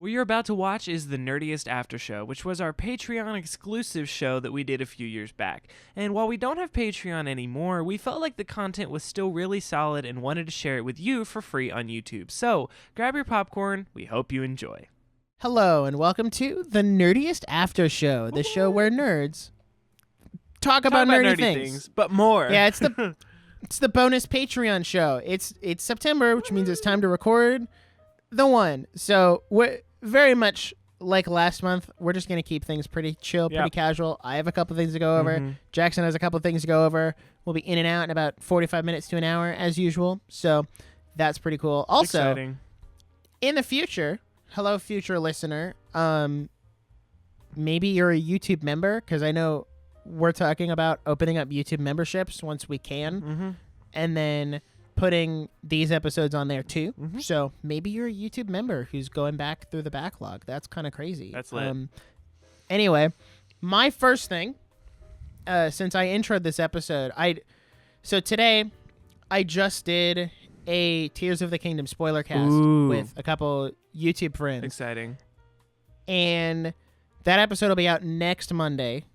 What you're about to watch is the Nerdiest Aftershow, which was our Patreon exclusive show that we did a few years back. And while we don't have Patreon anymore, we felt like the content was still really solid and wanted to share it with you for free on YouTube. So grab your popcorn. We hope you enjoy. Hello, and welcome to the Nerdiest Aftershow, the show where nerds talk about nerdy things. But more. Yeah, it's the bonus Patreon show. It's September, which means it's time to record the one. So we're very much like last month. We're just going to keep things pretty chill, pretty casual. I have a couple things to go over. Jackson has a couple things to go over. We'll be in and out in about 45 minutes to an hour as usual. So that's pretty cool. Also, exciting. In the future, hello future listener, maybe you're a YouTube member, because I know we're talking about opening up YouTube memberships once we can, and then putting these episodes on there too. So maybe you're a YouTube member who's going back through the backlog. That's kind of crazy. That's lit. Anyway, my first thing, since I introed this episode, so today I just did a Tears of the Kingdom spoiler cast with a couple YouTube friends. Exciting. And that episode will be out next Monday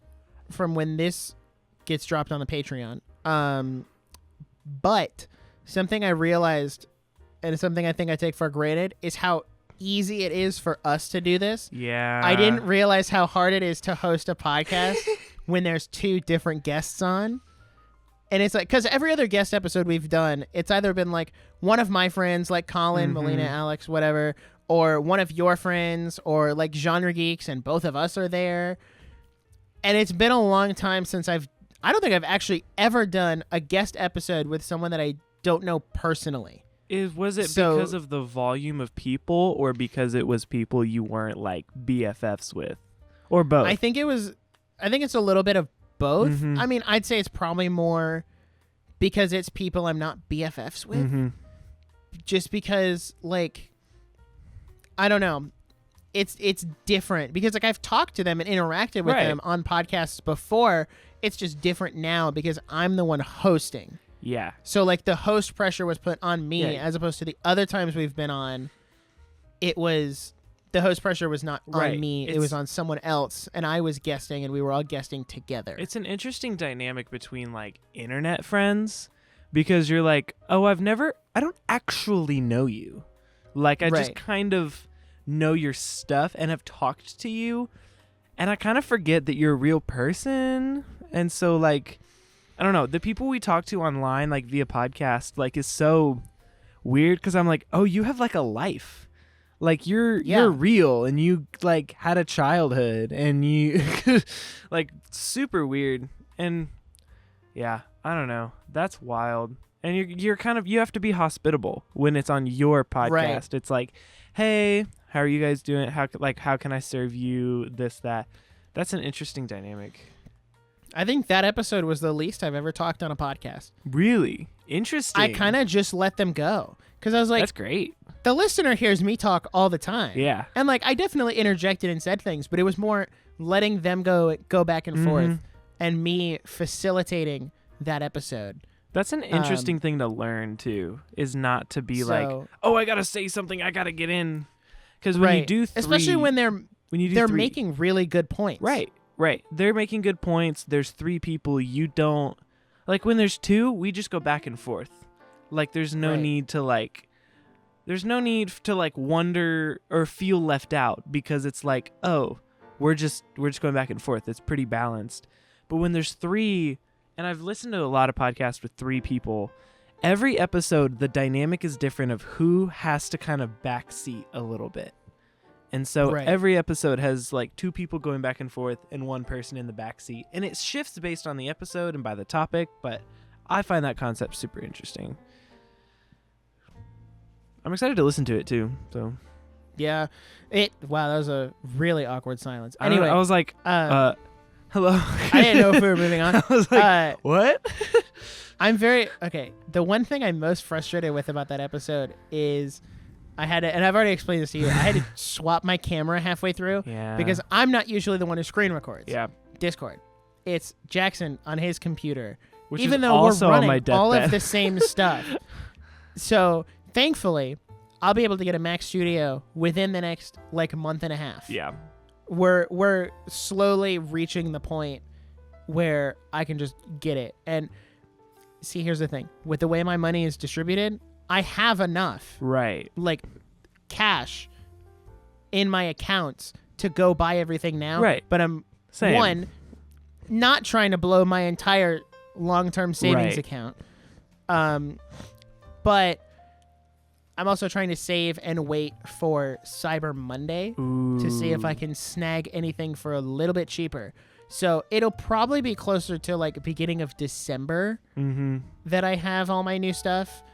from when this gets dropped on the Patreon. But something I realized, and something I think I take for granted, is how easy it is for us to do this. Yeah. I didn't realize how hard it is to host a podcast when there's two different guests on. And it's like, because every other guest episode we've done, it's either been like one of my friends, like Colin, Melina, Alex, whatever, or one of your friends, or like Genre Geeks, and both of us are there. And it's been a long time since I don't think I've actually ever done a guest episode with someone that I don't know personally. Was it because of the volume of people, or because it was people you weren't like BFFs with, or both? I think it's a little bit of both. I mean, I'd say it's probably more because it's people I'm not BFFs with. Just because, like, I don't know. It's different because, like, I've talked to them and interacted with them on podcasts before. It's just different now because I'm the one hosting. Yeah. So, like, the host pressure was put on me as opposed to the other times we've been on. It was, the host pressure was not on me. It was on someone else, and I was guesting, and we were all guesting together. It's an interesting dynamic between, like, internet friends, because you're like, oh, I don't actually know you. Like, I just kind of know your stuff and have talked to you, and I kind of forget that you're a real person. And so, like, I don't know, the people we talk to online, like via podcast, like, is so weird because I'm like, oh, you have like a life, like you're real, and you like had a childhood, and you like super weird. And yeah, I don't know, that's wild. And you're kind of, you have to be hospitable when it's on your podcast. It's like, hey, how are you guys doing? How can I serve you this, that? That's an interesting dynamic. I think that episode was the least I've ever talked on a podcast. Really? Interesting. I kind of just let them go because I was like, that's great. The listener hears me talk all the time. Yeah. And like, I definitely interjected and said things, but it was more letting them go back and forth and me facilitating that episode. That's an interesting thing to learn too, is not to be like, oh, I got to say something, I got to get in. Because when you do especially when they're making really good points. Right. They're making good points. There's three people. You don't, like, when there's two, we just go back and forth. Like, there's no need to wonder or feel left out, because it's like, oh, we're just going back and forth. It's pretty balanced. But when there's three, and I've listened to a lot of podcasts with three people, every episode, the dynamic is different of who has to kind of backseat a little bit. And so every episode has like two people going back and forth and one person in the backseat. And it shifts based on the episode and by the topic, but I find that concept super interesting. I'm excited to listen to it too. So yeah. Wow, that was a really awkward silence. Anyway, I was like, hello. I didn't know if we were moving on. I was like, what? Okay. The one thing I'm most frustrated with about that episode is I had to, and I've already explained this to you, I had to swap my camera halfway through because I'm not usually the one who screen records. Yeah. Discord. It's Jackson on his computer. Which even is though also we're running on my all deathbed. of the same stuff. So thankfully, I'll be able to get a Mac Studio within the next like month and a half. Yeah. We're slowly reaching the point where I can just get it. And see, here's the thing. With the way my money is distributed, I have enough. Right. Like cash in my accounts to go buy everything now. Right. But I'm Same. not trying to blow my entire long-term savings account. But I'm also trying to save and wait for Cyber Monday to see if I can snag anything for a little bit cheaper. So it'll probably be closer to like beginning of December that I have all my new stuff,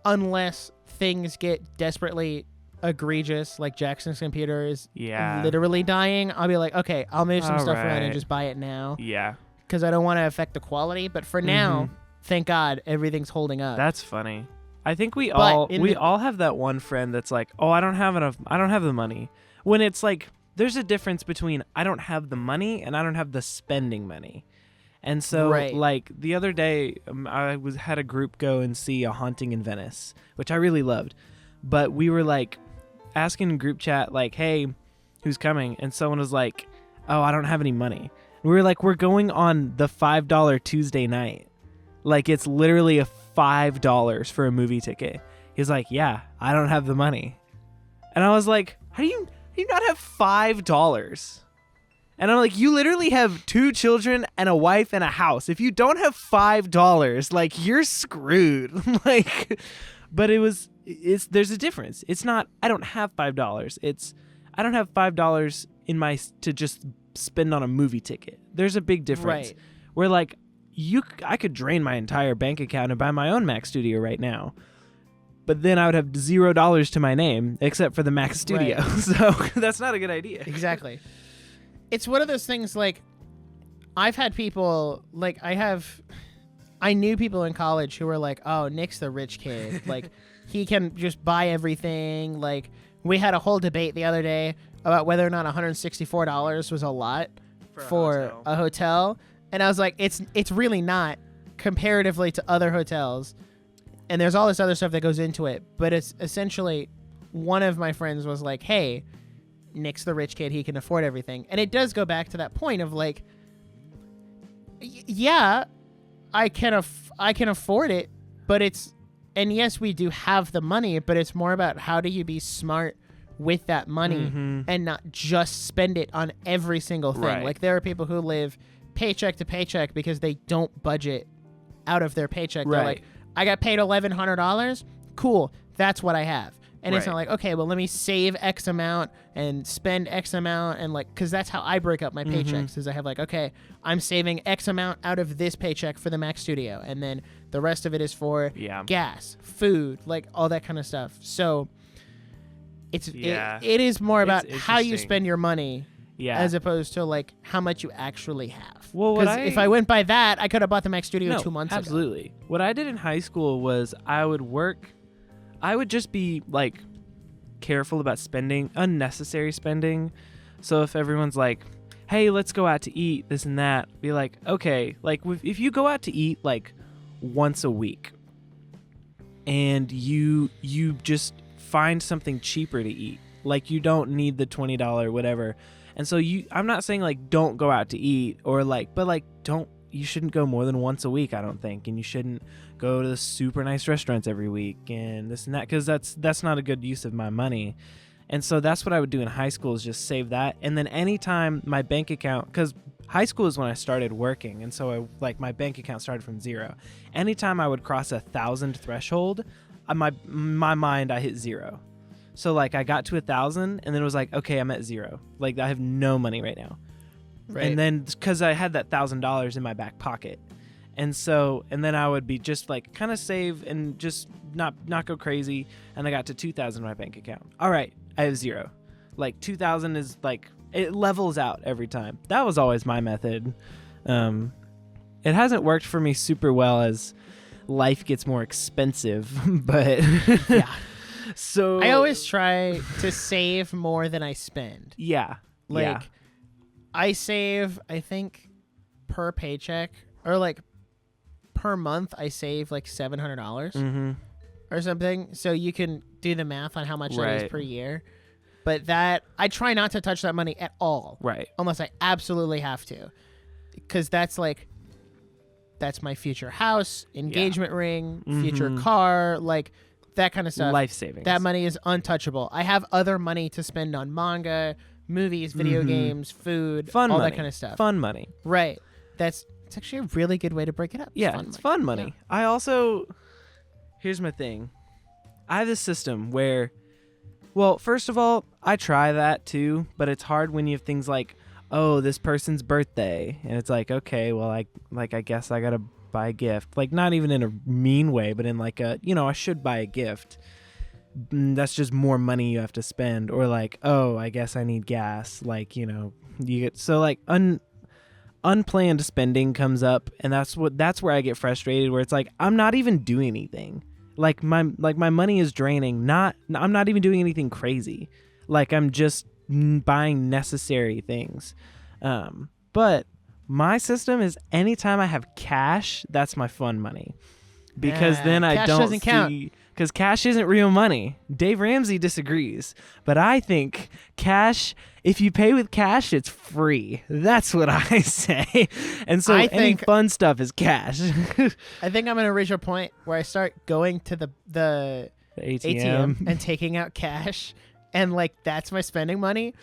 unless things get desperately egregious, like Jackson's computer is literally dying. I'll be like, okay, I'll move some stuff around and just buy it now. Yeah. Because I don't want to affect the quality. But for now, thank God, everything's holding up. That's funny. I think we all have that one friend that's like, oh, I don't have the money. When it's like, there's a difference between I don't have the money and I don't have the spending money. And so, like, the other day, I had a group go and see A Haunting in Venice, which I really loved. But we were, like, asking in group chat, like, hey, who's coming? And someone was like, oh, I don't have any money. And we were like, we're going on the $5 Tuesday night. Like, it's literally a $5 for a movie ticket. He's like, yeah, I don't have the money. And I was like, how do you not have $5? And I'm like, you literally have 2 children and a wife and a house. If you don't have $5, like, you're screwed. Like, but there's a difference. It's not, I don't have $5. It's, I don't have $5 to just spend on a movie ticket. There's a big difference. Right. Where, like, I could drain my entire bank account and buy my own Mac Studio right now. But then I would have $0 to my name except for the Mac Studio. Right. So that's not a good idea. Exactly. It's one of those things, like, I've had people, like, I knew people in college who were like, oh, Nick's the rich kid. Like, he can just buy everything. Like, we had a whole debate the other day about whether or not $164 was a lot for a hotel. And I was like, it's really not comparatively to other hotels. And there's all this other stuff that goes into it. But it's essentially, one of my friends was like, hey, Nick's the rich kid. He can afford everything. And it does go back to that point of like, yeah, I can afford it, but and yes, we do have the money, but it's more about how do you be smart with that money and not just spend it on every single thing. Right. Like, there are people who live paycheck to paycheck because they don't budget out of their paycheck. They're like, I got paid $1,100. Cool. That's what I have. And it's not like, okay, well, let me save X amount and spend X amount. And like, cause that's how I break up my paychecks is I have like, okay, I'm saving X amount out of this paycheck for the Mac Studio. And then the rest of it is for gas, food, like all that kind of stuff. So it is more about how you spend your money as opposed to like how much you actually have. Well, because if I went by that, I could have bought the Mac Studio 2 months ago. Absolutely. What I did in high school was I would just be like careful about spending, unnecessary spending. So if everyone's like, hey, let's go out to eat, this and that, be like, okay, like if you go out to eat like once a week and you just find something cheaper to eat, like you don't need the $20 whatever. And so I'm not saying like don't go out to eat or like, but like you shouldn't go more than once a week, I don't think. And you shouldn't go to the super nice restaurants every week and this and that, because that's not a good use of my money. And so that's what I would do in high school, is just save that. And then anytime my bank account, because high school is when I started working, and so my bank account started from zero. Anytime I would cross 1,000 threshold, my mind, I hit zero. So like I got to 1,000 and then it was like, okay, I'm at zero. Like I have no money right now. Right. And then because I had that $1,000 in my back pocket. And then I would be just like kind of save and just not go crazy. And I got to 2,000 in my bank account. All right, I have zero. Like 2,000 is like, it levels out every time. That was always my method. It hasn't worked for me super well as life gets more expensive, but yeah. So I always try to save more than I spend. Yeah. Like I save, I think per paycheck or like per month, I save like $700. or something, so you can do the math on how much that is per year. But that I try not to touch that money at all, right? Unless I absolutely have to, because that's my future house, engagement ring, future car, like that kind of stuff. Life savings. That money is untouchable. I have other money to spend on manga, movies, video games, food, all that kind of stuff. Fun money. Right. It's actually a really good way to break it up. It's fun money. Yeah. I also, here's my thing. I have this system where, well, first of all, I try that too, but it's hard when you have things like, oh, this person's birthday, and it's like, okay, well, I guess I gotta buy a gift. Like, not even in a mean way, but in like a, I should buy a gift. That's just more money you have to spend. Or like, oh, I guess I need gas. Like, you get, so like unplanned spending comes up, and that's where I get frustrated, where it's like, I'm not even doing anything. Like my money is draining. I'm not even doing anything crazy. Like, I'm just buying necessary things. But my system is anytime I have cash, that's my fun money. Because then I don't doesn't count. Because cash isn't real money. Dave Ramsey disagrees. But I think cash, if you pay with cash, it's free. That's what I say. And so any fun stuff is cash. I think I'm going to reach a point where I start going to the ATM and taking out cash. And like, that's my spending money.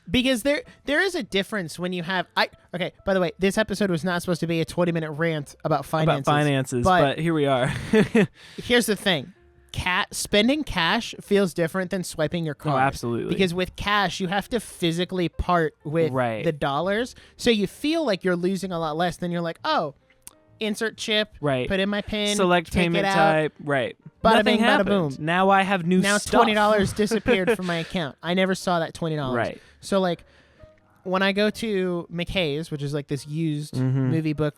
Because there is a difference when you have okay, by the way, this episode was not supposed to be a 20-minute rant about finances. But here we are. Here's the thing. Spending cash feels different than swiping your card. Oh, absolutely. Because with cash, you have to physically part with the dollars. So you feel like you're losing a lot less than you're like, oh, insert chip, put in my PIN, select payment type, bada Nothing bing, happens. bada boom. Now I have new stuff. Now $20 disappeared from my account. I never saw that $20. Right. So like, when I go to McKay's, which is like this used movie book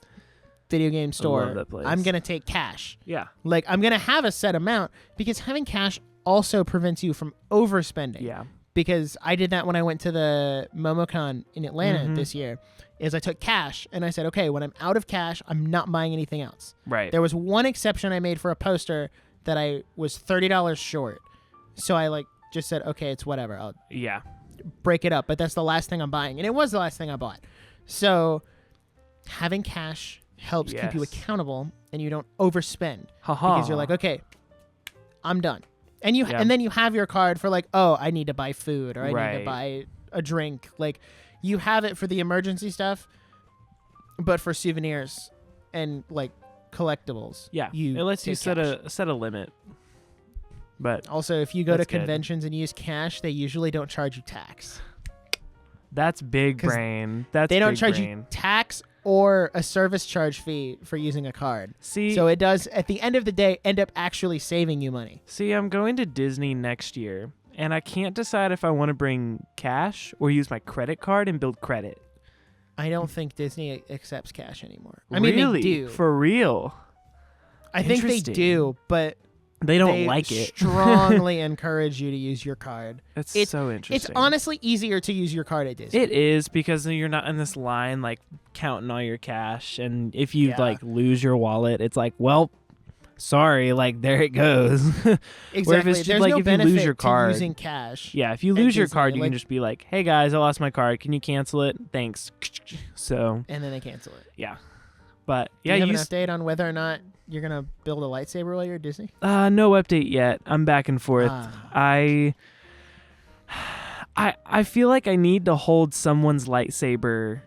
video game store, I love that place. I'm going to take cash. Yeah. Like, I'm going to have a set amount, because having cash also prevents you from overspending. Yeah. Because I did that when I went to the MomoCon in Atlanta this year, is I took cash and I said, okay, when I'm out of cash, I'm not buying anything else. Right. There was one exception I made for a poster that I was $30 short. So I like just said, okay, it's whatever. I'll break it up. But that's the last thing I'm buying. And it was the last thing I bought. So having cash helps keep you accountable, and you don't overspend. Because you're like, okay, I'm done. And and then you have your card for like, oh, I need to buy food, or I need to buy a drink. Like, you have it for the emergency stuff, but for souvenirs and like collectibles, it lets you set a limit. But also, if you go to conventions and use cash, they usually don't charge you tax. That's big brain. They don't charge you tax or a service charge fee for using a card. So it does, at the end of the day, end up actually saving you money. See, I'm going to Disney next year, and I can't decide if I want to bring cash or use my credit card and build credit. I don't think Disney accepts cash anymore. I mean, they do. For real? I think they do, but they don't like it. Strongly encourage you to use your card. It's so interesting. It's honestly easier to use your card at Disney. It is, because you're not in this line like counting all your cash, and if you like lose your wallet, it's like, well, sorry, like there it goes. Exactly. If it's There's like no if you lose your benefit card, to using cash. Yeah, if you lose your Disney, card, you can just be like, hey guys, I lost my card. Can you cancel it? Thanks. So. And then they cancel it. Yeah. But Do you have an update on whether or not you're gonna build a lightsaber while you're at Disney? No update yet. I'm back and forth. I feel like I need to hold someone's lightsaber.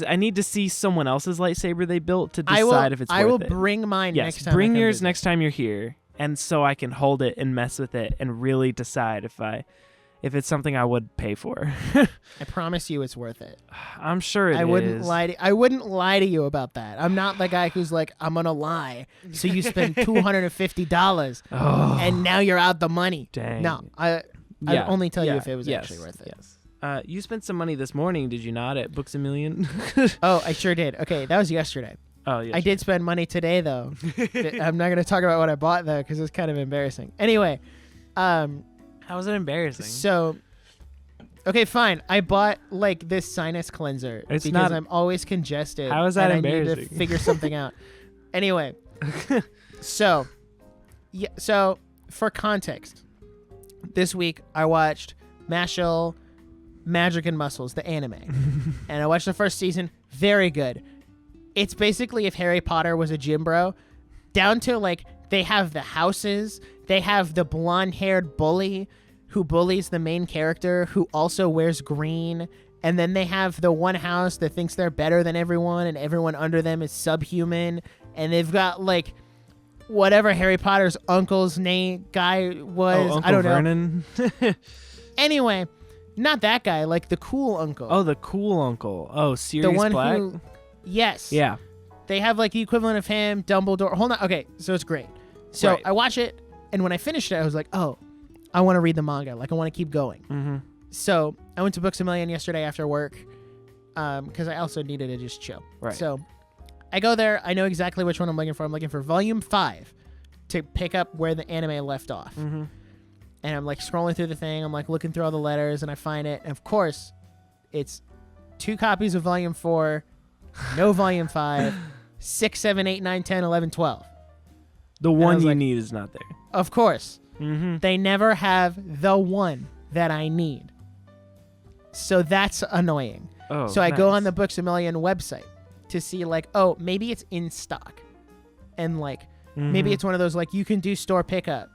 I need to see someone else's lightsaber they built to decide if it's worth it. I will bring mine next time. Bring yours next time you're here, and so I can hold it and mess with it and really decide if it's something I would pay for. I promise you it's worth it. I'm sure it is. I wouldn't lie to you about that. I'm not the guy who's like, I'm going to lie. So you spend $250 and now you're out the money. Dang. No, I'd only tell you if it was actually worth it. Yes. You spent some money this morning, did you not, at Books A Million? Oh, I sure did. Okay, that was yesterday. Oh, yeah. I did spend money today, though. I'm not going to talk about what I bought, though, because it's kind of embarrassing. Anyway, how was it embarrassing? So, okay, fine. I bought like this sinus cleanser because I'm always congested. How is that and embarrassing? I need to figure something out. Anyway, so Yeah. So for context, this week I watched Mashal Magic and Muscles, the anime, and I watched the first season. Very good. It's basically if Harry Potter was a gym bro, down to like they have the houses, they have the blonde-haired bully who bullies the main character who also wears green, and then they have the one house that thinks they're better than everyone and everyone under them is subhuman, and they've got like whatever Harry Potter's uncle's name guy was. Uncle I don't Vernon. know. Anyway, not that guy, like the cool uncle. Oh, the cool uncle. Oh, Sirius the one Black? who, yes. Yeah. They have like the equivalent of him, Dumbledore. Hold on. Okay, so it's great. So Right. I watch it, and when I finished it, I was like, oh, I want to read the manga. Like, I want to keep going. Mm-hmm. So I went to Books A Million yesterday after work because I also needed to just chill. Right. So I go there. I know exactly which one I'm looking for. I'm looking for Volume 5 to pick up where the anime left off. Mm-hmm. And I'm like scrolling through the thing. I'm like looking through all the letters, and I find it. And of course, it's 2 copies of Volume 4, no Volume 5, 6, 7, 8, 9, 10, 11, 12. The one you like, need is not there. Of course. Mm-hmm. They never have the one that I need. So that's annoying. Oh, So I go nice. on the Books A Million website to see like, oh, maybe it's in stock. And like, maybe Mhm. it's one of those like you can do store pickup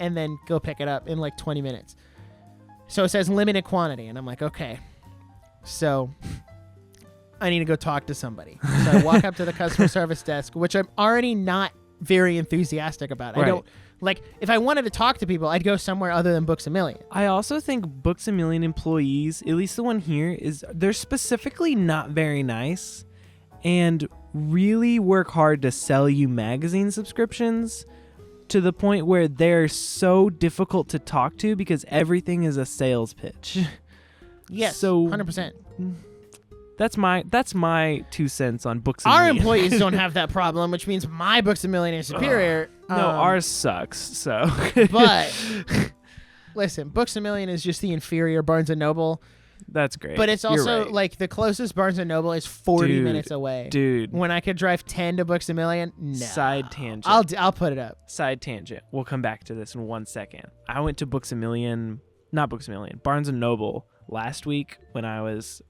and then go pick it up in like 20 minutes. So it says limited quantity. And I'm like, okay. So I need to go talk to somebody. So I walk up to the customer service desk, which I'm already not very enthusiastic about. Right. I don't like if I wanted to talk to people, I'd go somewhere other than Books A Million. I also think Books A Million employees, at least the one here, they're specifically not very nice and really work hard to sell you magazine subscriptions to the point where they're so difficult to talk to because everything is a sales pitch. Yes, So 100%. That's my 2 cents on Books A Our Million. employees don't have that problem, which means my Books A Million is superior. No, ours sucks. So, But listen, Books A Million is just the inferior Barnes & Noble. that's great. But it's You're also right. like the closest Barnes & Noble is 40 Dude, minutes away. dude. When I could drive 10 to Books A Million, no. Side tangent. I'll put it up. Side tangent. We'll come back to this in 1 second. I went to Books A Million, not Books A Million, Barnes & Noble last week when I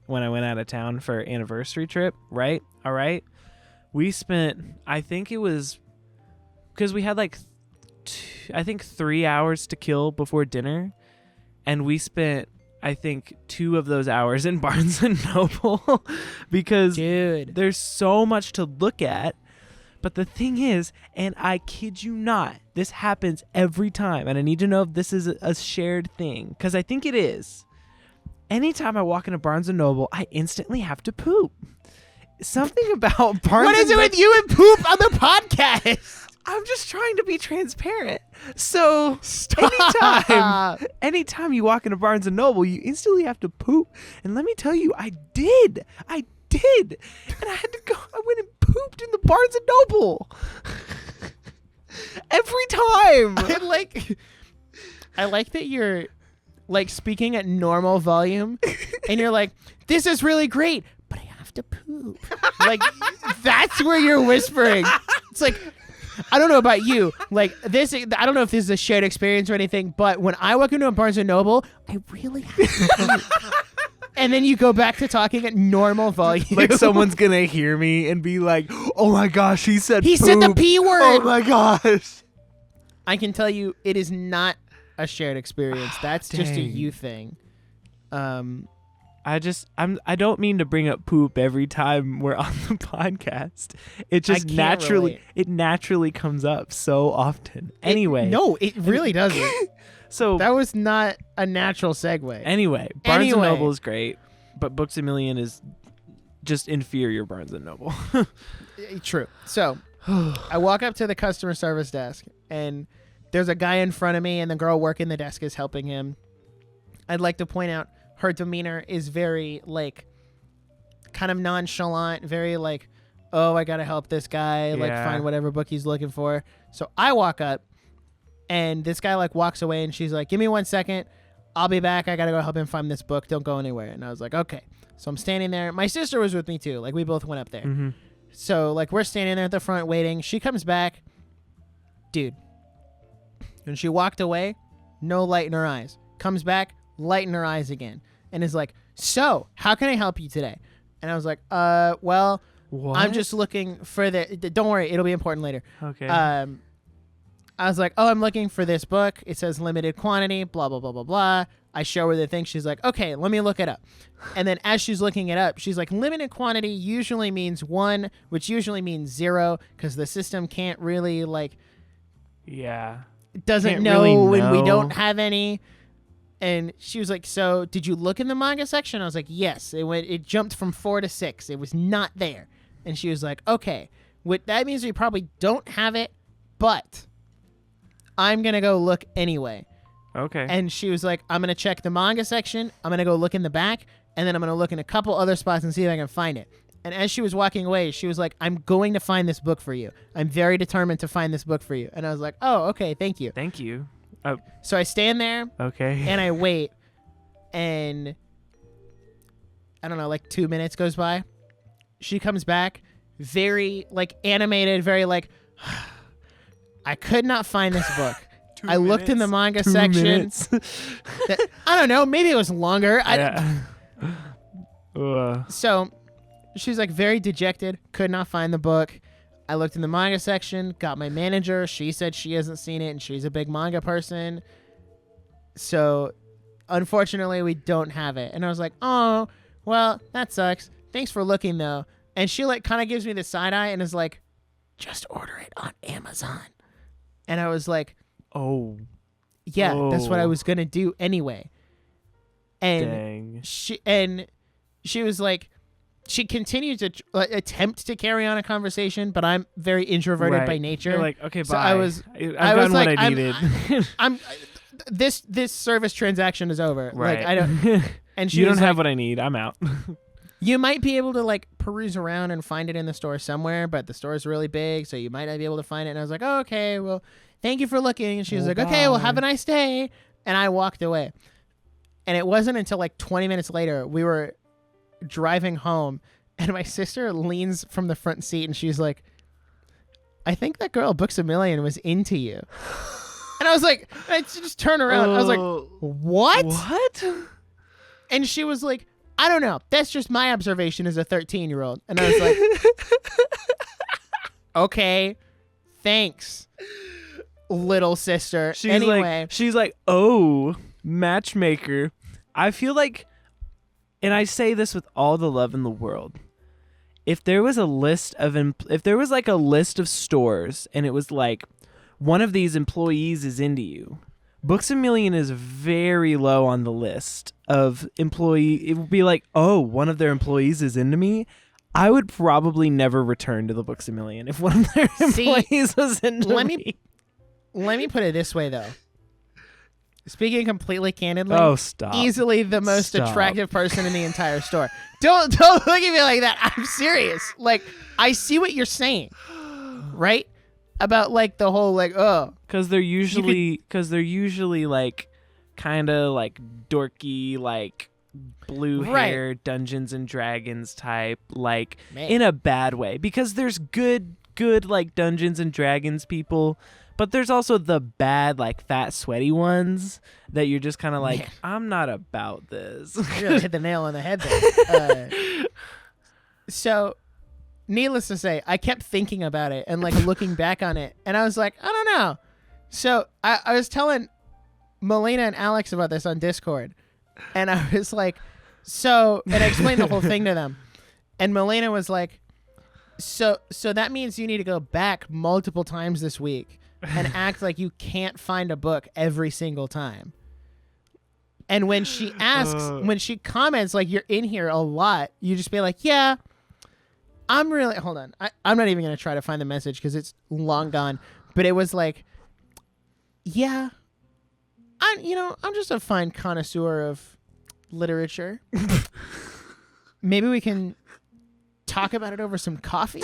went out of town for an anniversary trip, right? All right. We spent, I think it was, because we had like, 3 hours to kill before dinner. And we spent, I think, 2 of those hours in Barnes & Noble because Dude. there's so much to look at. But the thing is, and I kid you not, this happens every time. And I need to know if this is a shared thing because I think it is. Anytime I walk into Barnes & Noble, I instantly have to poop. Something about Barnes. What is it with you and poop on the podcast? I'm just trying to be transparent. So Stop. anytime you walk into Barnes & Noble, you instantly have to poop. And let me tell you, I did. And I had to go. I went and pooped in the Barnes & Noble. Every time. I like that you're like speaking at normal volume and you're like, this is really great, but I have to poop. Like, that's where you're whispering. It's like, I don't know about you. Like this, I don't know if this is a shared experience or anything, but when I walk into a Barnes & Noble, I really have to poop. And then you go back to talking at normal volume. Like someone's going to hear me and be like, oh my gosh, he said He said the poop. P word. Oh my gosh. I can tell you it is not a shared experience. That's just a Dang. you thing. I don't mean to bring up poop every time we're on the podcast. It just can't naturally comes up so often. Anyway. No, it really doesn't. So That was not a natural segue. anyway, Barnes & Anyway. Noble is great, but Books A Million is just inferior Barnes & Noble. True. So I walk up to the customer service desk and there's a guy in front of me and the girl working the desk is helping him. I'd like to point out her demeanor is very like kind of nonchalant, very like, oh, I got to help this guy, like Yeah. find whatever book he's looking for. So I walk up and this guy like walks away and she's like, give me 1 second. I'll be back. I got to go help him find this book. Don't go anywhere. And I was like, okay. So I'm standing there. My sister was with me too. Like we both went up there. Mm-hmm. So like we're standing there at the front waiting. She comes back. Dude, And she walked away, no light in her eyes. Comes back, light in her eyes again. And is like, so, how can I help you today? And I was like, well, What? I'm just looking for don't worry, it'll be important later. Okay. I was like, oh, I'm looking for this book. It says limited quantity, blah, blah, blah, blah, blah. I show her the thing. She's like, okay, let me look it up. And then as she's looking it up, she's like, limited quantity usually means 1, which usually means 0, because the system can't really, like, yeah. doesn't Can't know really when we know. don't have any. And she was like, so did you look in the manga section? I was like, yes. It jumped from 4 to 6. It was not there. And she was like, okay, that means we probably don't have it, but I'm going to go look anyway. Okay. And she was like, I'm going to check the manga section. I'm going to go look in the back. And then I'm going to look in a couple other spots and see if I can find it. And as she was walking away, she was like, I'm going to find this book for you. I'm very determined to find this book for you. And I was like, oh, okay, thank you. Thank you. So I stand there Okay. and I wait. And I don't know, like 2 minutes goes by. She comes back, very like animated, very like, I could not find this book. I looked in the manga 2 section. minutes. I don't know. Maybe it was longer. Yeah. So she's like very dejected. Could not find the book. I looked in the manga section. Got my manager. She said she hasn't seen it, and she's a big manga person. So unfortunately, we don't have it. And I was like, oh, well, that sucks. Thanks for looking, though. And she like kind of gives me the side eye and is like, just order it on Amazon. And I was like, Oh. yeah, that's what I Oh. was going to do anyway. And Dang. she was like, she continued to attempt to carry on a conversation, but I'm very introverted by nature. You're like, okay, bye. So I was I've done like, what I needed. this service transaction is over. Right. Like I don't. And she You was don't like, have what I need. I'm out. you might be able to like peruse around and find it in the store somewhere, but the store is really big, so you might not be able to find it. And I was like, oh, okay, well, thank you for looking. And she was Well, like, okay, well, bye. have a nice day. And I walked away. And it wasn't until like 20 minutes later we were driving home, and my sister leans from the front seat and she's like, I think that girl Books A Million was into you. And I was like, I just turned around. I was like, what? What? And she was like, I don't know. That's just my observation as a 13-year-old. And I was like, okay, thanks, little sister. She's like, oh, matchmaker. I feel like, and I say this with all the love in the world, if there was a list of if there was like a list of stores and it was like one of these employees is into you, Books A Million is very low on the list of employee. It would be like, oh, one of their employees is into me. I would probably never return to the Books A Million if one of their employees was into me. Let me put it this way, though. Speaking completely candidly, oh, stop. Easily the most Stop. attractive person in the entire store. Don't look at me like that. I'm serious. Like, I see what you're saying, right? About like the whole like, oh, because they're usually like kind of like dorky, like blue hair Dungeons and Dragons type, like Man. in a bad way. Because there's good like Dungeons and Dragons people, but there's also the bad like fat sweaty ones that you're just kind of like, Man. I'm not about this. you really hit the nail on the head there. So, needless to say, I kept thinking about it and like looking back on it, and I was like, I don't know. So I was telling Melina and Alex about this on Discord, and I was like, and I explained the whole thing to them, and Melina was like, so that means you need to go back multiple times this week and act like you can't find a book every single time. And when she asks, when she comments like you're in here a lot, you just be like, yeah, I'm really, hold on. I'm not even going to try to find the message because it's long gone. But it was like, yeah, I'm just a fine connoisseur of literature. Maybe we can talk about it over some coffee.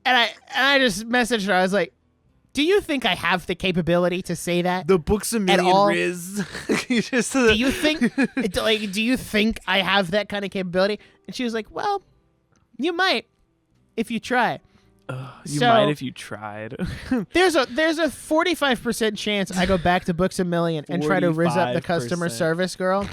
and I just messaged her. I was like, do you think I have the capability to say that? The Books A Million all? Rizz. Do you think I have that kind of capability? And she was like, well, you might if you try. You might if you tried. There's a 45% chance I go back to Books A Million and try to rizz up the customer service girl.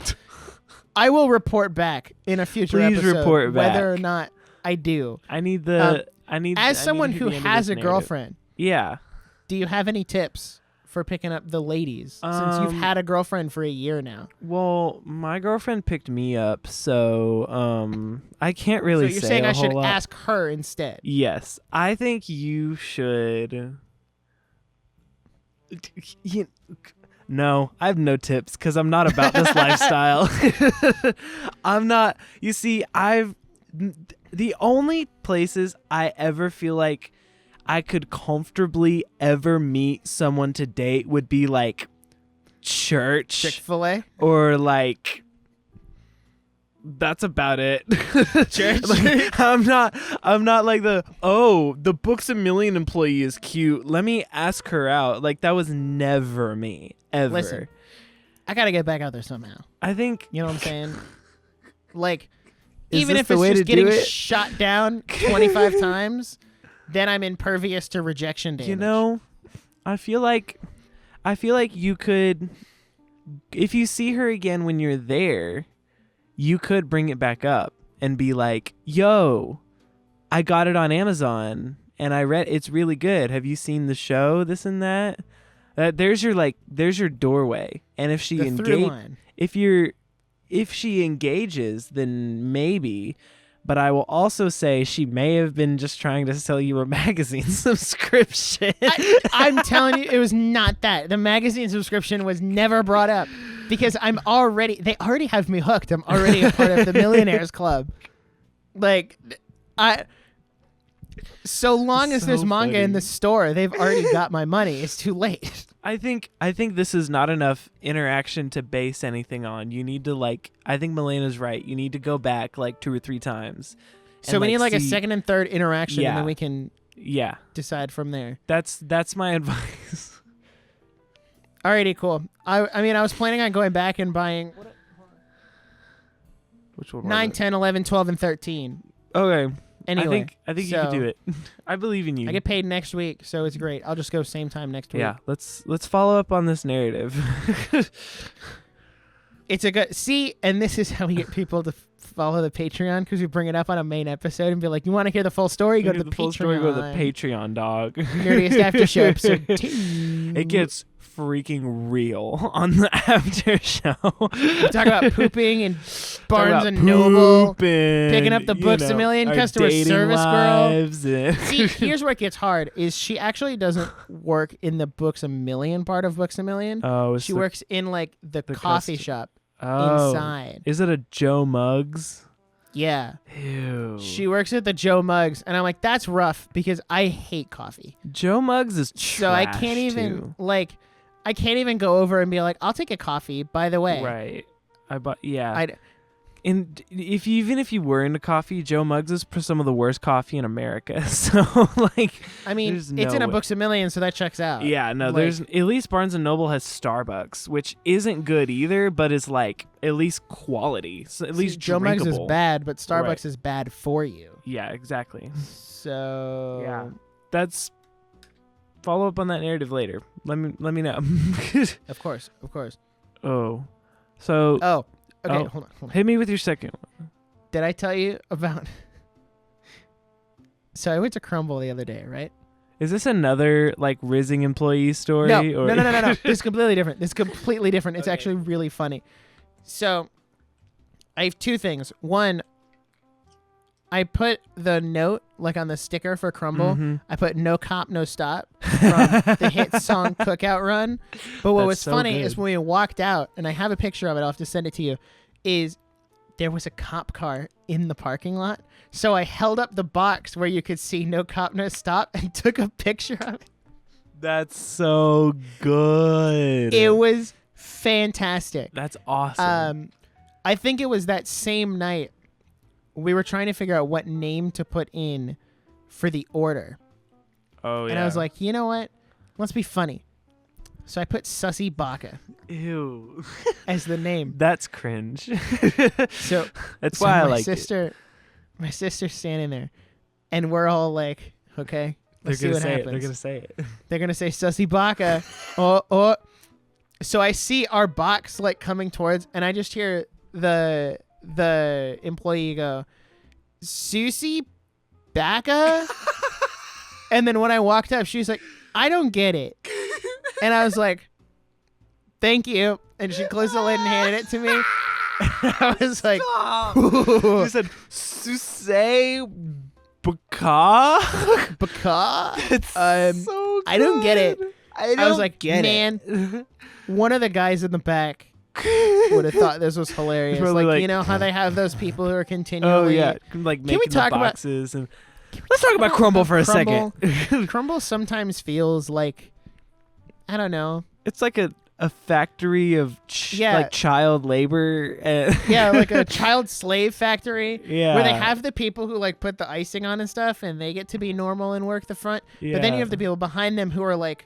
I will report back in a future episode report back. whether or not I do. As someone who has a girlfriend. Yeah. Do you have any tips for picking up the ladies since you've had a girlfriend for a year now? Well, my girlfriend picked me up, so I can't really say. So you're saying I should lot. ask her instead? Yes, I think you should. No, I have no tips because I'm not about this lifestyle. I'm not. You see, the only places I ever feel like I could comfortably ever meet someone to date would be like church, Chick-fil-A, or like that's about it. Church. Like, I'm not like the Books A Million employee is cute. Let me ask her out. Like that was never me ever. Listen, I gotta get back out there somehow. I think you know what I'm saying. Like is even if the it's way just to getting do it? shot down 25 times. Then I'm impervious to rejection damage. You know, I feel like you could, if you see her again when you're there, you could bring it back up and be like, yo, I got it on Amazon and I read it's really good. Have you seen the show? This and that. There's your doorway. And if she if she engages, then maybe. But I will also say she may have been just trying to sell you a magazine subscription. I'm telling you, it was not that. The magazine subscription was never brought up because they already have me hooked. I'm already a part of the Millionaires Club. Like, so long as there's manga in the store, they've already got my money. It's too late. I think this is not enough interaction to base anything on. You need to I think Milena's right. You need to go back 2 or 3 times. So we need a second and third interaction, and then we can decide from there. That's my advice. Alrighty, cool. I mean, I was planning on going back and buying which one? 9, 10, 11, 12, and 13. Okay. Anyway, I think you can do it. I believe in you. I get paid next week, so it's great. I'll just go same time next week. Yeah, let's follow up on this narrative. It's a good and this is how we get people to follow the Patreon, because we bring it up on a main episode and be like, you want to hear the full story? Go to the Patreon. Story, go to the Patreon, dog. Nerdiest Aftershow episode 2. It gets freaking real on the after show. We talk about pooping and Barnes and Noble, picking up the Books A Million customer service girl. See, here's where it gets hard: is she actually doesn't work in the Books A Million part of Books A Million. Oh, she works in the coffee shop inside. Is it a Joe Muggs? Yeah. Ew. She works at the Joe Muggs, and I'm like, that's rough because I hate coffee. Joe Muggs is trash, so I can't even I can't even go over and be like, I'll take a coffee, by the way. Right. And even if you were into coffee, Joe Muggs is some of the worst coffee in America. So I mean, it's in a Books A Million, so that checks out. Yeah, no, there's at least Barnes and Noble has Starbucks, which isn't good either, but is at least quality. So at least Joe drinkable. Muggs is bad, but Starbucks is bad for you. Yeah, exactly. So yeah, that's follow up on that narrative later. Let me know. Of course. Oh, so. Okay, hold on. Hit me with your second one. Did I tell you about... So I went to Crumble the other day, right? Is this another Rizzing employee story? No. This is completely different. It's actually really funny. So I have 2 things. One, I put the note on the sticker for Crumble. Mm-hmm. I put "No Cop, No Stop" from the hit song "Cookout Run." But what was funny is when we walked out, and I have a picture of it. I'll have to send it to you. Is there was a cop car in the parking lot, so I held up the box where you could see "No Cop, No Stop" and took a picture of it. That's so good. It was fantastic. That's awesome. I think it was that same night. We were trying to figure out what name to put in for the order. Oh, yeah. And I was like, you know what? Let's be funny. So I put Sussy Baka. Ew. As the name. That's cringe. That's why I like it. My sister's standing there, and we're all Okay, They're let's see gonna what say happens. it. They're gonna say it. They're gonna say Sussy Baka. Oh. So I see our box like coming towards, and I just hear the employee go, Susie Baka? And then when I walked up, she was like, I don't get it. And I was like, thank you. And she closed the lid and handed it to me. I was like, You said Susei Baka? Baka? It's so good. I don't get it. I was like, get man, it. one of the guys in the back would have thought this was hilarious. Probably Like, like- you know how they have those people who are continually... Oh yeah, like Can we making talk the about- boxes and let's talk about Crumble for a Crumble? second. Crumble sometimes feels like, I don't know. It's like a factory of Yeah. like child labor. Yeah, like a child slave factory. Yeah. Where they have the people who like put the icing on and stuff, and they get to be normal and work the front. But then you have the people behind them who are like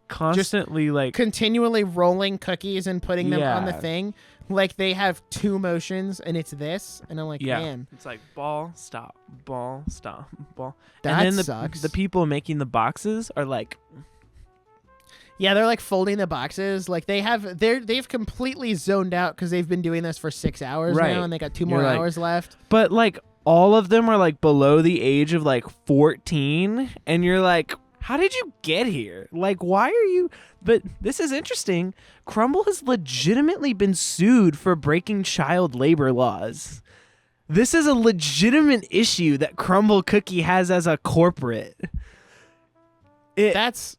constantly like continually rolling cookies and putting them on the Yeah. thing. Like they have two motions, and it's this, and I'm like, yeah. man, It's like ball, stop, ball, stop, ball. that and then sucks. the people making the boxes are like, Yeah, they're like folding the boxes. Like they've completely zoned out because they've been doing this for 6 hours Right. now, and they got 2 You're more like- hours left. but like all of them are like below the age of like 14, and you're like, how did you get here? Like, why are you? But this is interesting. Crumble has legitimately been sued for breaking child labor laws. This is a legitimate issue that Crumble Cookie has as a corporate. That's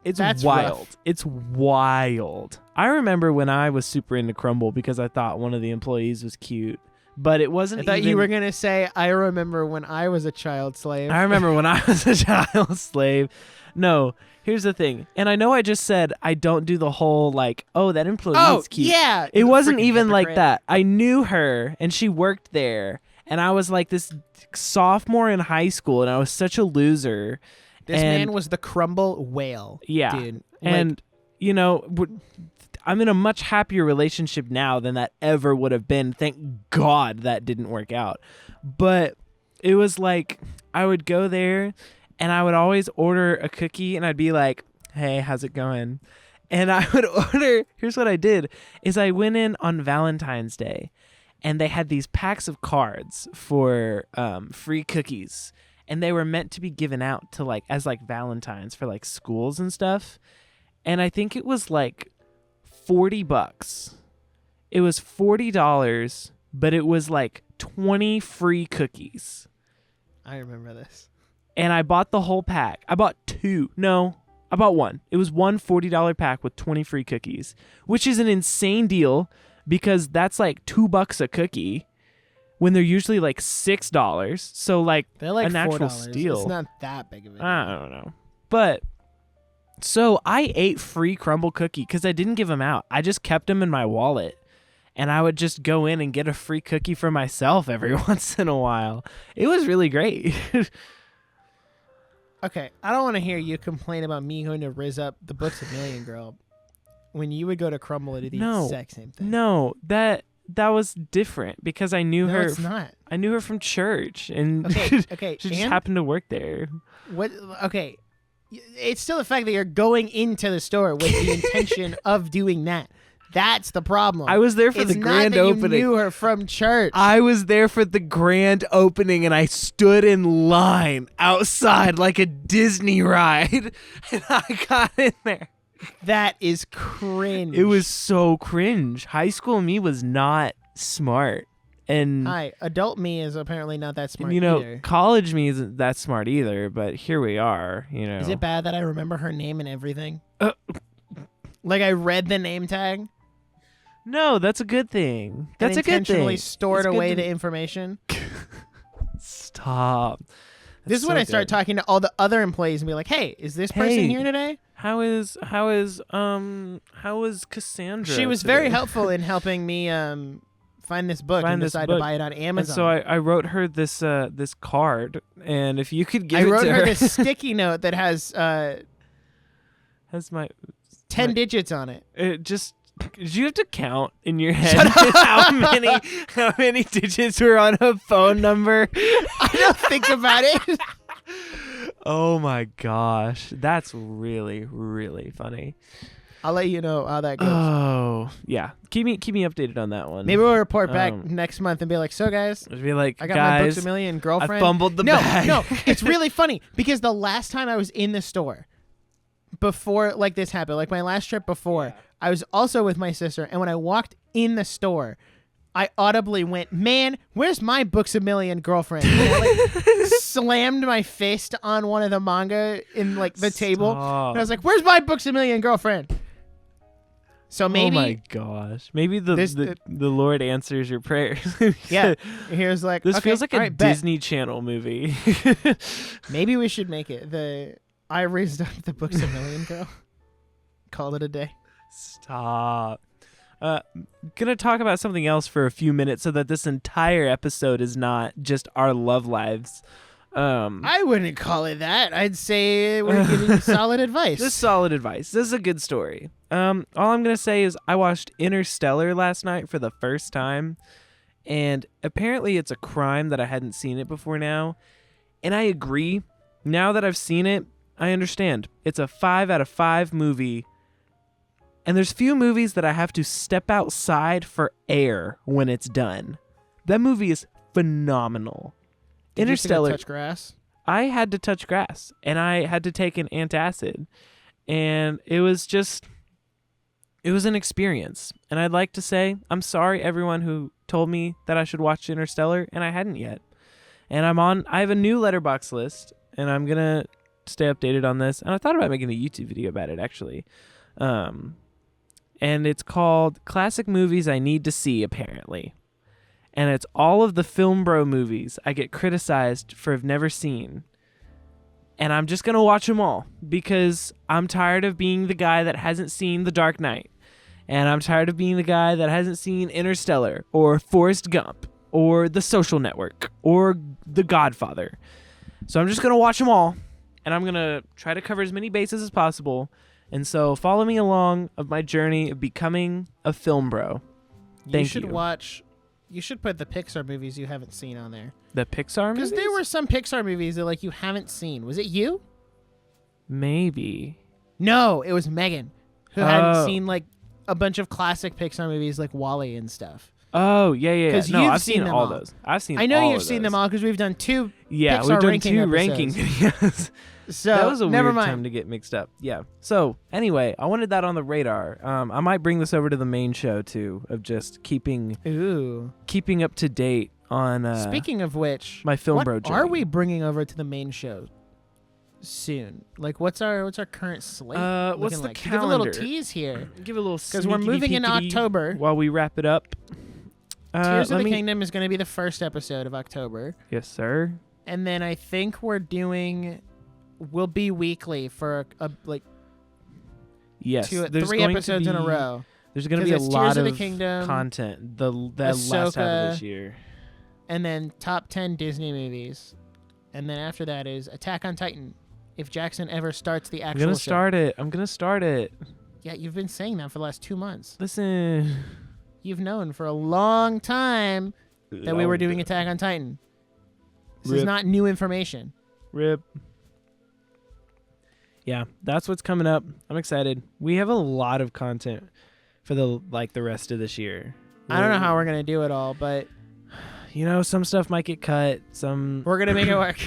It's rough. wild. It's wild. I remember when I was super into Crumble because I thought one of the employees was cute, but it wasn't. I thought even, you were gonna say, I remember when I was a child slave. I remember when I was a child slave. No, here's the thing, and I know I just said I don't do the whole like, oh, that employee is cute. yeah. It wasn't Freaking even like hypocrite. that. I knew her, and she worked there, and I was like this sophomore in high school, and I was such a loser. This and- man was the Crumble whale. Yeah. Dude. And, you know, I'm in a much happier relationship now than that ever would have been. Thank God that didn't work out. But it was like I would go there and I would always order a cookie and I'd be like, hey, how's it going? And I would order, here's what I did, is I went in on Valentine's Day and they had these packs of cards for free cookies. And they were meant to be given out to like as like Valentines for like schools and stuff. And I think it was like $40. It was $40, but it was like 20 free cookies. I remember this. And I bought the whole pack. I bought two. No, I bought one. It was one $40 pack with 20 free cookies, which is an insane deal because that's like $2 a cookie when they're usually like $6. So like They're like an actual $4. steal. It's not that big of a deal. I don't know. But so I ate free Crumble cookie because I didn't give them out. I just kept them in my wallet. And I would just go in and get a free cookie for myself every once in a while. It was really great. Okay, I don't want to hear you complain about me going to Rizz up the Books a Million girl when you would go to Crumble and do the No. exact same thing. No, that was different because I knew No, her. it's not. I knew her from church, and Okay. she just and happened to work there. what? Okay, it's still the fact that you're going into the store with the intention of doing that. That's the problem. I was there for it's the not grand that opening. You knew her from church. I was there for the grand opening and I stood in line outside like a Disney ride and I got in there. That is cringe. It was so cringe. High school me was not smart. And Hi, adult me is apparently not that smart you know, either. college me isn't that smart either, but here we are, you know. Is it bad that I remember her name and everything? Like I read the name tag. No, that's a good thing. That's a and good intentionally thing. stored It's good away to- the information. Stop. This is when I start talking to all the other employees and be like, "Hey, is this person Hey, here today?" How is Cassandra? She was today? very helpful in helping me find this book Find and this decide book. to buy it on And Amazon. so I wrote her this card, and if you could give I it wrote to her this sticky note that has has my 10 My- digits on it. it just Did you have to count in your head how many digits were on a phone number? I don't think about it. Oh my gosh, that's really, really funny. I'll let you know how that goes. Oh yeah, keep me updated on that one. Maybe we'll report back next month and be like, so guys, be like, I got guys, my Books A Million girlfriend. I fumbled the bag. No, it's really funny because the last time I was in the store before like this happened, like my last trip before, I was also with my sister, and when I walked in the store, I audibly went, "Man, where's my Books A Million girlfriend?" And I slammed my fist on one of the manga in like the table, and I was like, "Where's my Books A Million girlfriend?" So maybe. Oh my gosh! Maybe the Lord answers your prayers. Yeah, here's like this okay, feels like a right, Disney Channel movie. Maybe we should make it I raised up the Books A Million girl. Call it a day. Stop. Gonna talk about something else for a few minutes so that this entire episode is not just our love lives. I wouldn't call it that. I'd say we're giving solid advice. This is solid advice. This is a good story. All I'm gonna say is I watched Interstellar last night for the first time, and apparently it's a crime that I hadn't seen it before now. And I agree. Now that I've seen it, I understand. It's a 5 out of 5 movie. And there's few movies that I have to step outside for air when it's done. That movie is phenomenal. Did Interstellar. you touch grass? I had to touch grass, and I had to take an antacid, and it was an experience. And I'd like to say I'm sorry everyone who told me that I should watch Interstellar, and I hadn't yet. And I have a new Letterboxd list, and I'm gonna stay updated on this. And I thought about making a YouTube video about it actually. And it's called Classic Movies I Need to See, apparently. And it's all of the Film Bro movies I get criticized for have never seen. And I'm just going to watch them all because I'm tired of being the guy that hasn't seen The Dark Knight. And I'm tired of being the guy that hasn't seen Interstellar or Forrest Gump or The Social Network or The Godfather. So I'm just going to watch them all. And I'm going to try to cover as many bases as possible. And so follow me along of my journey of becoming a film bro. Thank you. You should put the Pixar movies you haven't seen on there. The Pixar movies? Because there were some Pixar movies that like you haven't seen. Was it you? Maybe. No, it was Megan, who hadn't seen like a bunch of classic Pixar movies like WALL-E and stuff. Oh, yeah. Because no, you've I've seen all all those. I've seen I know all you've of seen those. them all because we've done 2 Yeah, Pixar we've done ranking 2 episodes. ranking videos. So that was a never weird mind. time to get mixed up. Yeah. So anyway, I wanted that on the radar. I might bring this over to the main show too, of just keeping up to date on. Speaking of which, my film bro what journey. are we bringing over to the main show soon? Like, what's our current slate? What's the like? calendar? Give a little tease here. Give a little because we're moving in October while we wrap it up. Tears of the Kingdom is going to be the first episode of October. Yes, sir. And then I think we'll be weekly for yes, 3 episodes in a row. There's going to be a lot of Kingdom, content the last half of this year. And then top 10 Disney movies. And then after that is Attack on Titan. If Jackson ever starts the actual show. I'm going to start it. Yeah, you've been saying that for the last 2 months. Listen. You've known for a long time that we were doing Attack on Titan. This is not new information. Rip. Yeah, that's what's coming up. I'm excited. We have a lot of content for the rest of this year. I don't know how we're gonna do it all, but some stuff might get cut. Some we're gonna make it work.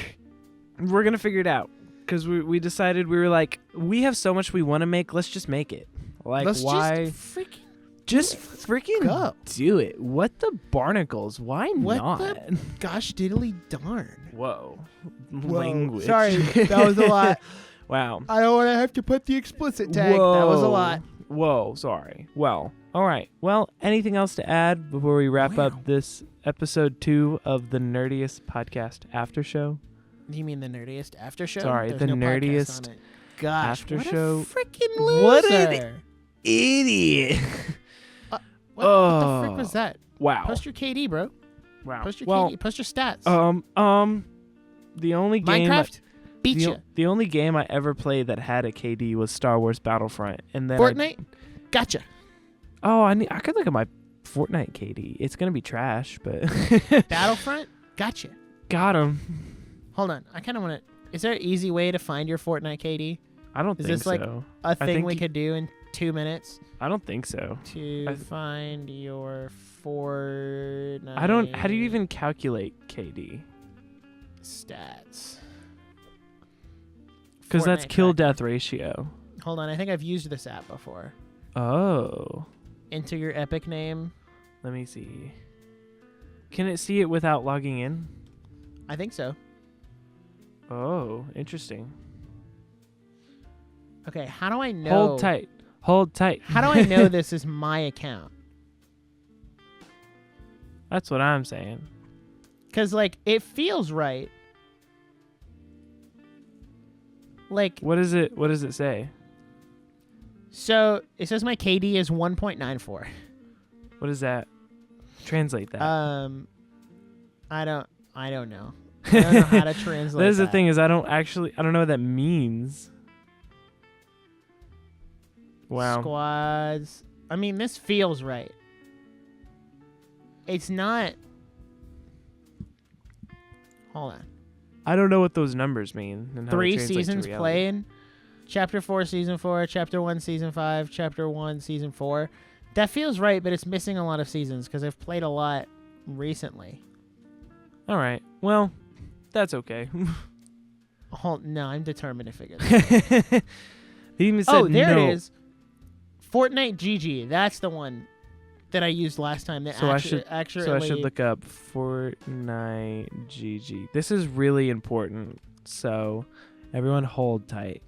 We're gonna figure it out because we decided we were like, we have so much we want to make. Let's just make it. Like, let's why? Just freaking go. Do it. What the barnacles? Why what not? The gosh diddly darn. Whoa. Language. Sorry, that was a lot. Wow. I don't want to have to put the explicit tag. Whoa. That was a lot. Whoa, sorry. Well, all right. Well, anything else to add before we wrap up this episode 2 of the Nerdiest podcast Aftershow? You mean the Nerdiest Aftershow? Sorry, There's the no Nerdiest podcast on it. Gosh, Aftershow. What a freaking loser. What an idiot. What the frick was that? Wow. Post your KD, bro. Wow. Post your KD. Post your stats. The only game Minecraft beat you. The only game I ever played that had a KD was Star Wars Battlefront, and then Fortnite. Gotcha. Oh, I could look at my Fortnite KD. It's gonna be trash, but Battlefront? Gotcha. got him. Hold on. I kind of want to... Is there an easy way to find your Fortnite KD? I don't Is think this like so. a thing we could do in 2 minutes? I don't think so. To find your Fortnite... I don't... How do you even calculate KD? Stats. Because that's Fortnite kill-death ratio. Hold on. I think I've used this app before. Oh. Enter your Epic name. Let me see. Can it see it without logging in? I think so. Oh, interesting. Okay, how do I know? Hold tight. Hold tight. How do I know this is my account? That's what I'm saying. Because, like, it feels right. Like... What does it say? So, it says my KD is 1.94. What is that? Translate that. I don't know. I don't know how to translate That's that. the thing is I don't know what that means. Wow. Squads. I mean, this feels right. It's not... Hold on. I don't know what those numbers mean. And how 3 they translate to seasons reality. played. Chapter 4, Season 4. Chapter 1, Season 5. Chapter 1, Season 4. That feels right, but it's missing a lot of seasons because I've played a lot recently. All right. Well, that's okay. No, I'm determined to figure this out. He even said Oh, there no. it is. Fortnite GG. That's the one that I used last time. That So I accurately... should look up Fortnite GG. This is really important. So everyone hold tight.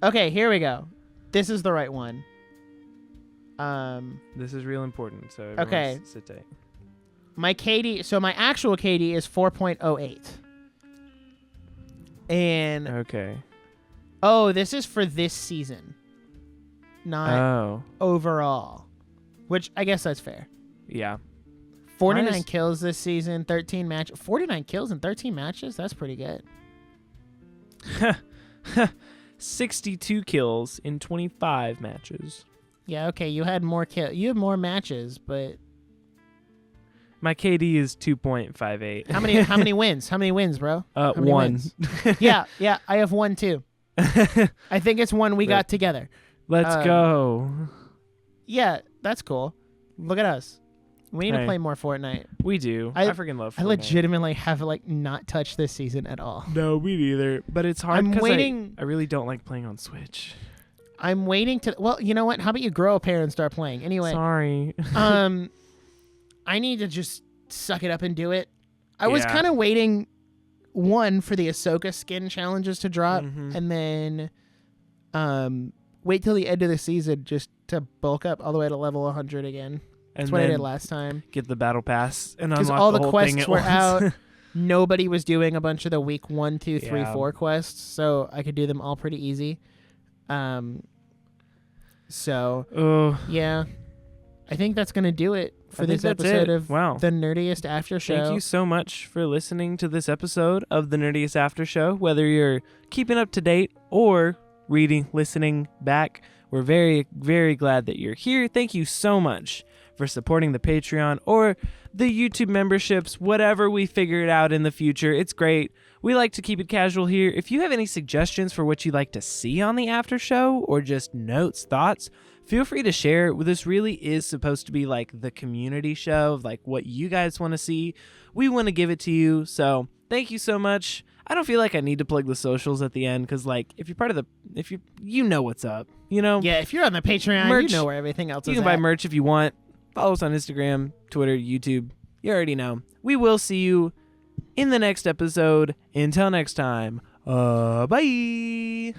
Okay, here we go. This is the right one. This is real important. So everyone Okay. sit tight. My KD, so my actual KD is 4.08. And Okay. oh, this is for this season. Not overall. Which I guess that's fair. Yeah. 49 kills this season, 13 matches. 49 kills in 13 matches? That's pretty good. 62 kills in 25 matches. Yeah, okay, you had more you had more matches, but My KD is 2.58. how many wins? How many wins, bro? How many 1. wins? yeah, I have 1 too. I think it's one we got together. Let's go. Yeah, that's cool. Look at us. We need to play more Fortnite. We do. I freaking love Fortnite. I legitimately have not touched this season at all. No, me neither. But it's hard because waiting. I really don't like playing on Switch. I'm waiting to... Well, you know what? How about you grow a pair and start playing? Anyway. Sorry. I need to just suck it up and do it. I was kind of waiting, one, for the Ahsoka skin challenges to drop, and then wait till the end of the season just to bulk up all the way to level 100 again. That's what I did last time. Get the battle pass and because unlock all the the whole quests thing at were once. out. Nobody was doing a bunch of the week 1, 2, 3, 4 quests, so I could do them all pretty easy. So yeah, I think that's gonna do it for this episode of the Nerdiest After Show. Thank you so much for listening to this episode of the Nerdiest After Show. Whether you're keeping up to date or reading, listening back, we're very, very glad that you're here. Thank you so much for supporting the Patreon or the YouTube memberships, whatever we figure it out in the future. It's great. We like to keep it casual here. If you have any suggestions for what you'd like to see on the after show or just notes, thoughts, feel free to share. This really is supposed to be like the community show of like what you guys want to see. We want to give it to you. So thank you so much. I don't feel like I need to plug the socials at the end because like if you're part of the, you know what's up, you know? Yeah, if you're on the Patreon, merch, you know where everything else is. You can buy merch if you want. Follow us on Instagram, Twitter, YouTube. You already know. We will see you in the next episode. Until next time, bye.